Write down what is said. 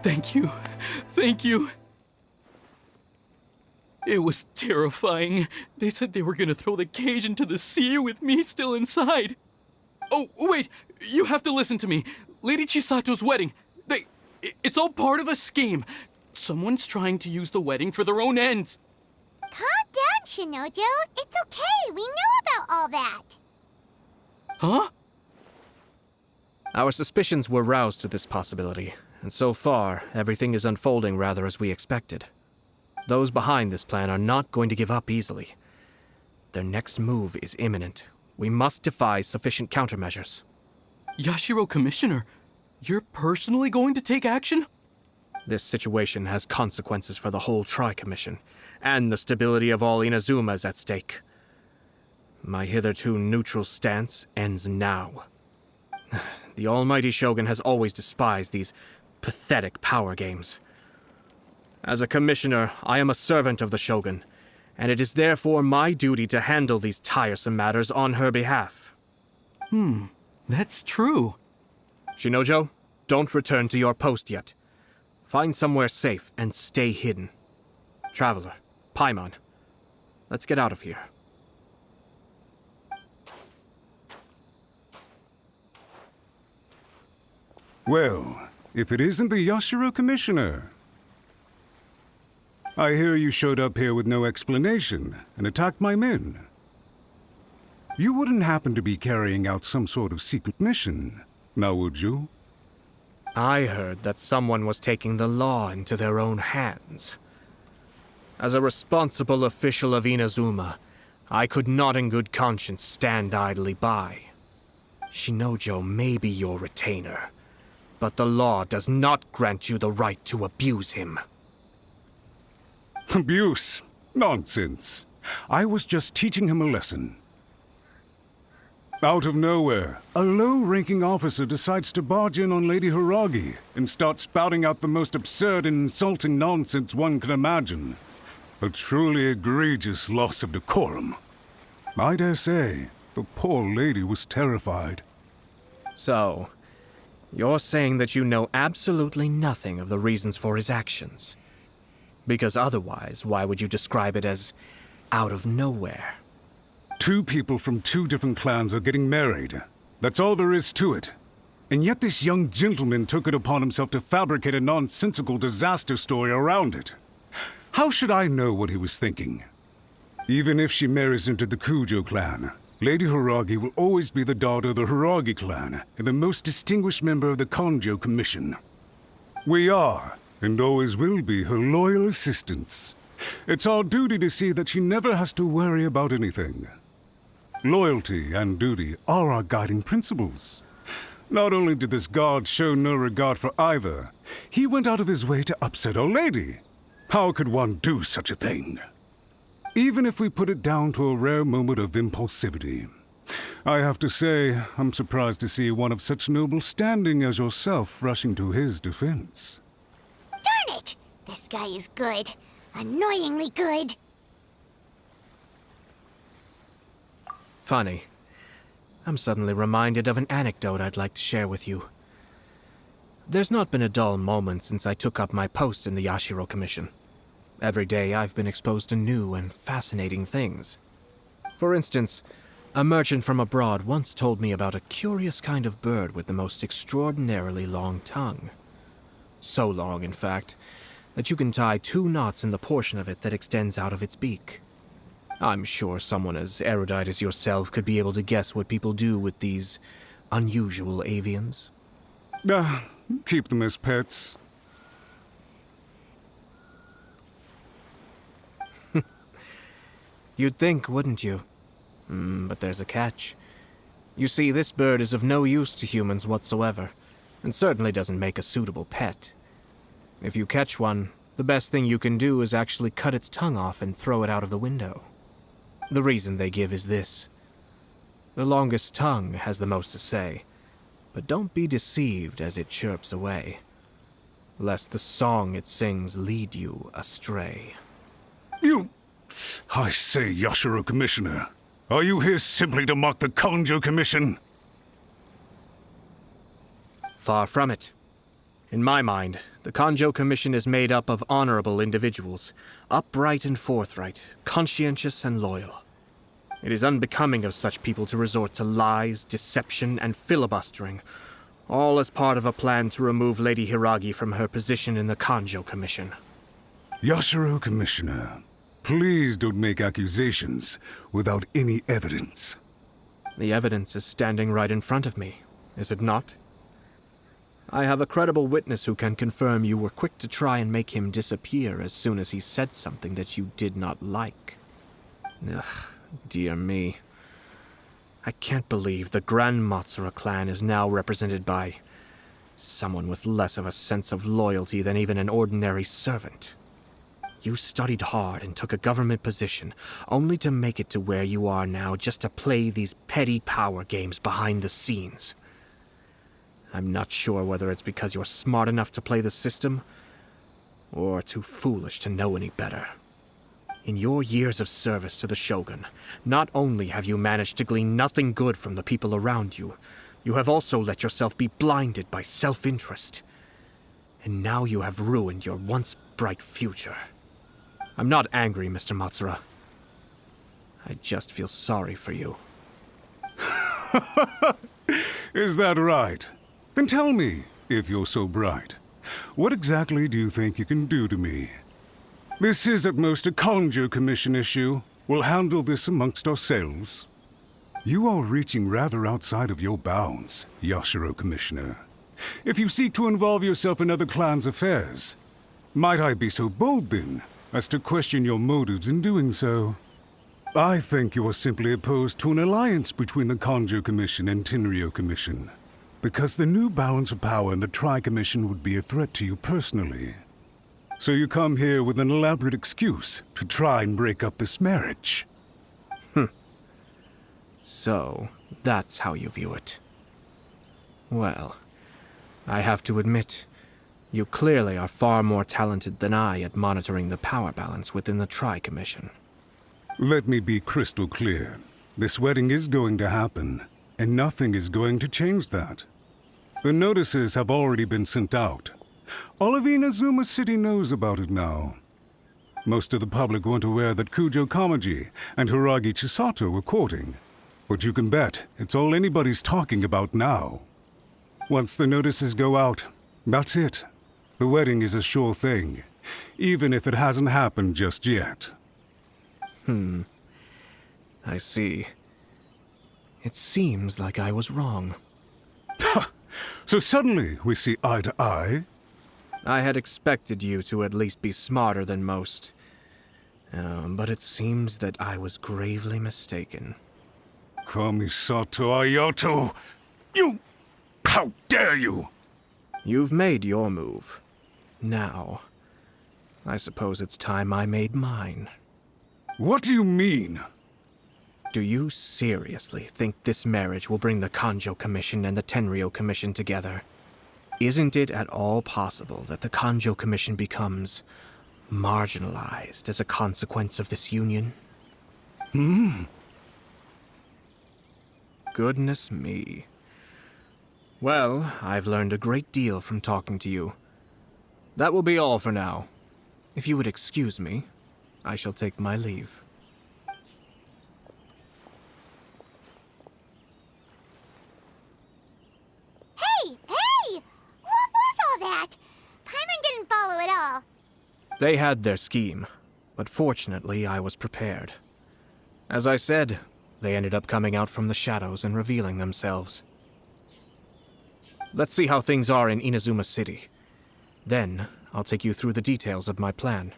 Thank you. Thank you. It was terrifying. They said they were gonna throw the cage into the sea with me still inside. Oh, wait, you have to listen to me. Lady Chisato's wedding, it's all part of a scheme. Someone's trying to use the wedding for their own ends. Calm down, Shinojo. It's okay. We know about all that. Huh? Our suspicions were roused to this possibility, and so far, everything is unfolding rather as we expected. Those behind this plan are not going to give up easily. Their next move is imminent. We must devise sufficient countermeasures. Yashiro Commissioner, you're personally going to take action? This situation has consequences for the whole Tri-Commission, and the stability of all Inazuma is at stake. My hitherto neutral stance ends now. The almighty Shogun has always despised these pathetic power games. As a commissioner, I am a servant of the Shogun, and it is therefore my duty to handle these tiresome matters on her behalf. That's true. Shinojo, don't return to your post yet. Find somewhere safe and stay hidden. Traveler, Paimon, let's get out of here. Well, if it isn't the Yashiro Commissioner. I hear you showed up here with no explanation and attacked my men. You wouldn't happen to be carrying out some sort of secret mission, now would you? I heard that someone was taking the law into their own hands. As a responsible official of Inazuma, I could not in good conscience stand idly by. Shinojo may be your retainer, but the law does not grant you the right to abuse him. Abuse? Nonsense. I was just teaching him a lesson. Out of nowhere, a low-ranking officer decides to barge in on Lady Hiragi and start spouting out the most absurd and insulting nonsense one can imagine. A truly egregious loss of decorum. I dare say, the poor lady was terrified. So, you're saying that you know absolutely nothing of the reasons for his actions? Because otherwise, why would you describe it as out of nowhere? Two people from two different clans are getting married. That's all there is to it. And yet this young gentleman took it upon himself to fabricate a nonsensical disaster story around it. How should I know what he was thinking? Even if she marries into the Kujo clan, Lady Hiragi will always be the daughter of the Hiragi clan and the most distinguished member of the Konjo Commission. We are, and always will be, her loyal assistants. It's our duty to see that she never has to worry about anything. Loyalty and duty are our guiding principles. Not only did this guard show no regard for either, he went out of his way to upset our lady. How could one do such a thing? Even if we put it down to a rare moment of impulsivity. I have to say, I'm surprised to see one of such noble standing as yourself rushing to his defense. Darn it! This guy is good. Annoyingly good. Funny. I'm suddenly reminded of an anecdote I'd like to share with you. There's not been a dull moment since I took up my post in the Yashiro Commission. Every day I've been exposed to new and fascinating things. For instance, a merchant from abroad once told me about a curious kind of bird with the most extraordinarily long tongue. So long, in fact, that you can tie 2 knots in the portion of it that extends out of its beak. I'm sure someone as erudite as yourself could be able to guess what people do with these unusual avians. Keep them as pets. You'd think, wouldn't you? But there's a catch. You see, this bird is of no use to humans whatsoever, and certainly doesn't make a suitable pet. If you catch one, the best thing you can do is actually cut its tongue off and throw it out of the window. The reason they give is this. The longest tongue has the most to say, but don't be deceived as it chirps away, lest the song it sings lead you astray. I say, Yashiro Commissioner, are you here simply to mock the Konjo Commission? Far from it. In my mind, the Kanjo Commission is made up of honorable individuals, upright and forthright, conscientious and loyal. It is unbecoming of such people to resort to lies, deception, and filibustering, all as part of a plan to remove Lady Hiragi from her position in the Kanjo Commission. Yashiro Commissioner, please don't make accusations without any evidence. The evidence is standing right in front of me, is it not? I have a credible witness who can confirm you were quick to try and make him disappear as soon as he said something that you did not like. Ugh, dear me. I can't believe the Grand Matsura clan is now represented by someone with less of a sense of loyalty than even an ordinary servant. You studied hard and took a government position, only to make it to where you are now just to play these petty power games behind the scenes. I'm not sure whether it's because you're smart enough to play the system, or too foolish to know any better. In your years of service to the Shogun, not only have you managed to glean nothing good from the people around you, you have also let yourself be blinded by self-interest. And now you have ruined your once bright future. I'm not angry, Mr. Matsura. I just feel sorry for you. Is that right? Then tell me, if you're so bright, what exactly do you think you can do to me? This is at most a Kanjo Commission issue. We'll handle this amongst ourselves. You are reaching rather outside of your bounds, Yashiro Commissioner. If you seek to involve yourself in other clans' affairs, might I be so bold then as to question your motives in doing so? I think you are simply opposed to an alliance between the Kanjo Commission and Tenryo Commission, because the new balance of power in the Tri-Commission would be a threat to you personally. So you come here with an elaborate excuse to try and break up this marriage. So, that's how you view it. Well, I have to admit, you clearly are far more talented than I at monitoring the power balance within the Tri-Commission. Let me be crystal clear. This wedding is going to happen, and nothing is going to change that. The notices have already been sent out. All of Inazuma City knows about it now. Most of the public weren't aware that Kujo Kamaji and Hiragi Chisato were courting. But you can bet it's all anybody's talking about now. Once the notices go out, that's it. The wedding is a sure thing, even if it hasn't happened just yet. I see. It seems like I was wrong. So suddenly we see eye to eye? I had expected you to at least be smarter than most. But it seems that I was gravely mistaken. Kamisato Ayato! You... How dare you! You've made your move. Now, I suppose it's time I made mine. What do you mean? Do you seriously think this marriage will bring the Kanjo Commission and the Tenryo Commission together? Isn't it at all possible that the Kanjo Commission becomes marginalized as a consequence of this union? Goodness me. Well, I've learned a great deal from talking to you. That will be all for now. If you would excuse me, I shall take my leave. Hey! What was all that? Paimon didn't follow at all. They had their scheme, but fortunately I was prepared. As I said, they ended up coming out from the shadows and revealing themselves. Let's see how things are in Inazuma City. Then, I'll take you through the details of my plan.